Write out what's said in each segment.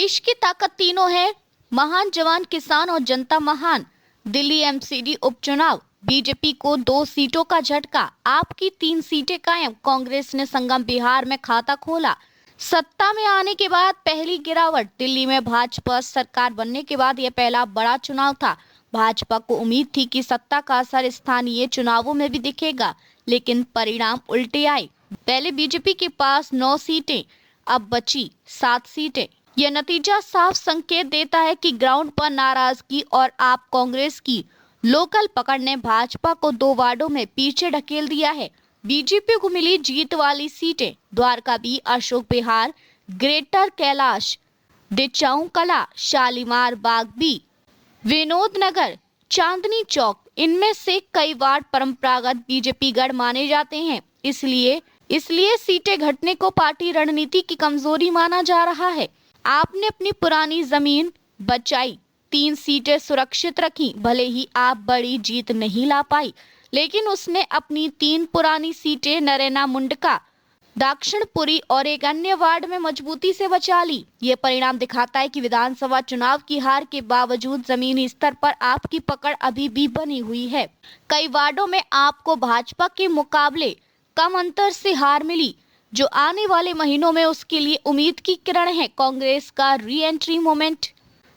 देश की ताकत तीनों है, महान जवान, किसान और जनता महान। दिल्ली एमसीडी उपचुनाव, बीजेपी को 2 सीटों का झटका, आप की 3 सीटें कायम। कांग्रेस ने संगम बिहार में खाता खोला। सत्ता में आने के बाद पहली गिरावट, दिल्ली में भाजपा सरकार बनने के बाद यह पहला बड़ा चुनाव था। भाजपा को उम्मीद थी कि सत्ता का असर स्थानीय चुनावों में भी दिखेगा, लेकिन परिणाम उल्टे आए। पहले बीजेपी के पास 9 सीटें, अब बची 7 सीटें। यह नतीजा साफ संकेत देता है कि ग्राउंड पर नाराजगी और आप कांग्रेस की लोकल पकड़ ने भाजपा को 2 वार्डों में पीछे ढकेल दिया है। बीजेपी को मिली जीत वाली सीटें द्वारका बी, अशोक विहार, ग्रेटर कैलाश, डिचाऊ कला, शालीमार बाग बी, विनोद नगर, चांदनी चौक। इनमें से कई वार्ड परंपरागत बीजेपी गढ़ माने जाते हैं, इसलिए सीटें घटने को पार्टी रणनीति की कमजोरी माना जा रहा है। आपने अपनी पुरानी जमीन बचाई, 3 सीटें सुरक्षित रखी। भले ही आप बड़ी जीत नहीं ला पाई, लेकिन उसने अपनी 3 पुरानी सीटें नरेना मुंडका, दक्षिणपुरी और एक अन्य वार्ड में मजबूती से बचा ली। ये परिणाम दिखाता है कि विधानसभा चुनाव की हार के बावजूद जमीनी स्तर पर आपकी पकड़ अभी भी बनी हुई है। कई वार्डों में आपको भाजपा के मुकाबले कम अंतर से हार मिली, जो आने वाले महीनों में उसके लिए उम्मीद की किरण है। कांग्रेस का री एंट्री मोमेंट,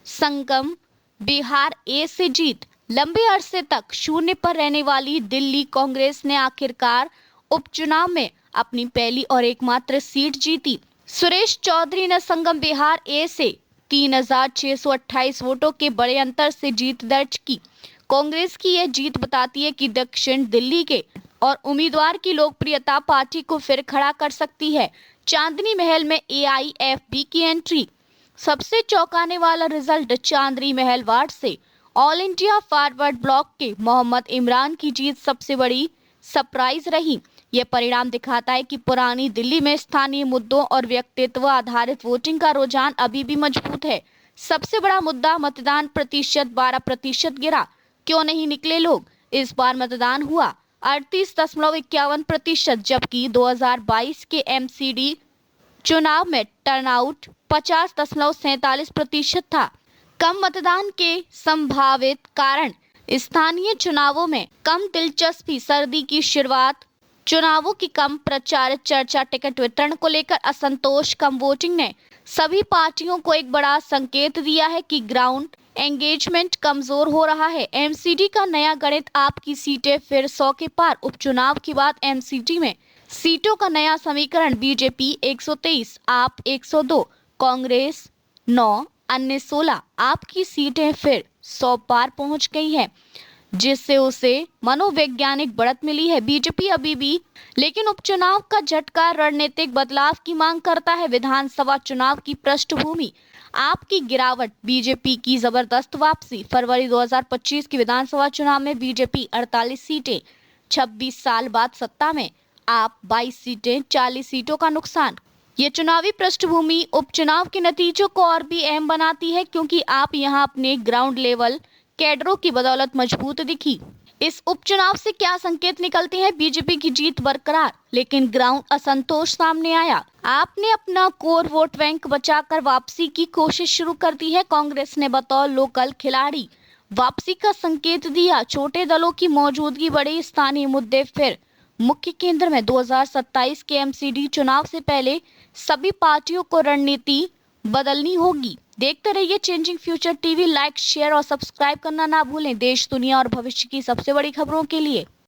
संगम बिहार ए से जीत, लंबे अरसे तक शून्य पर रहने वाली दिल्ली कांग्रेस ने आखिरकार उपचुनाव में अपनी पहली और एकमात्र सीट जीती। सुरेश चौधरी ने संगम बिहार ए से 3628 वोटों के बड़े अंतर से जीत दर्ज की। कांग्रेस की यह जीत बताती है कि दक्षिण दिल्ली के और उम्मीदवार की लोकप्रियता पार्टी को फिर खड़ा कर सकती है। चांदनी महल में एआईएफबी की एंट्री, सबसे चौंकाने वाला रिजल्ट चांदनी महल वार्ड से ऑल इंडिया फॉरवर्ड ब्लॉक के मोहम्मद इमरान की जीत सबसे बड़ी सरप्राइज रही। यह परिणाम दिखाता है कि पुरानी दिल्ली में स्थानीय मुद्दों और व्यक्तित्व आधारित वोटिंग का रुझान अभी भी मजबूत है। सबसे बड़ा मुद्दा मतदान प्रतिशत 12% गिरा। क्यों नहीं निकले लोग? इस बार मतदान हुआ 38.51%, जबकि 2022 के एमसीडी चुनाव में टर्नआउट 50.47% था। कम मतदान के संभावित कारण, स्थानीय चुनावों में कम दिलचस्पी, सर्दी की शुरुआत, चुनावों की कम प्रचारित चर्चा, टिकट वितरण को लेकर असंतोष, कम वोटिंग ने सभी पार्टियों को एक बड़ा संकेत दिया है कि ग्राउंड एंगेजमेंट कमजोर हो रहा है। एमसीडी का नया गणित, आपकी सीटें फिर 100 के पार। उपचुनाव के बाद एमसीडी में सीटों का नया समीकरण, बीजेपी 123, आप 102, कांग्रेस 9, अन्य 16। आपकी सीटें फिर 100 पार पहुंच गई है, जिससे उसे मनोवैज्ञानिक बढ़त मिली है। बीजेपी अभी भी लेकिन उपचुनाव का झटका रणनीतिक बदलाव की मांग करता है। विधानसभा चुनाव की पृष्ठभूमि, आपकी गिरावट, बीजेपी की जबरदस्त वापसी। फरवरी 2025 के विधानसभा चुनाव में बीजेपी 48 सीटें, 26 साल बाद सत्ता में आप 22 सीटें, 40 सीटों का नुकसान। ये चुनावी पृष्ठभूमि उपचुनाव के नतीजों को और भी अहम बनाती है, क्योंकि आप यहां अपने ग्राउंड लेवल कैडरों की बदौलत मजबूत दिखी। इस उपचुनाव से क्या संकेत निकलते हैं? बीजेपी की जीत बरकरार, लेकिन ग्राउंड असंतोष सामने आया। आपने अपना कोर वोट बैंक बचाकर वापसी की कोशिश शुरू कर दी है। कांग्रेस ने बतौर लोकल खिलाड़ी वापसी का संकेत दिया। छोटे दलों की मौजूदगी बढ़ी, स्थानीय मुद्दे फिर मुख्य केंद्र में। 2027 के एमसीडी चुनाव से पहले सभी पार्टियों को रणनीति बदलनी होगी। देखते रहिए changing future TV. Like, share और सब्सक्राइब करना ना भूलें, देश, दुनिया और भविष्य की सबसे बड़ी खबरों के लिए।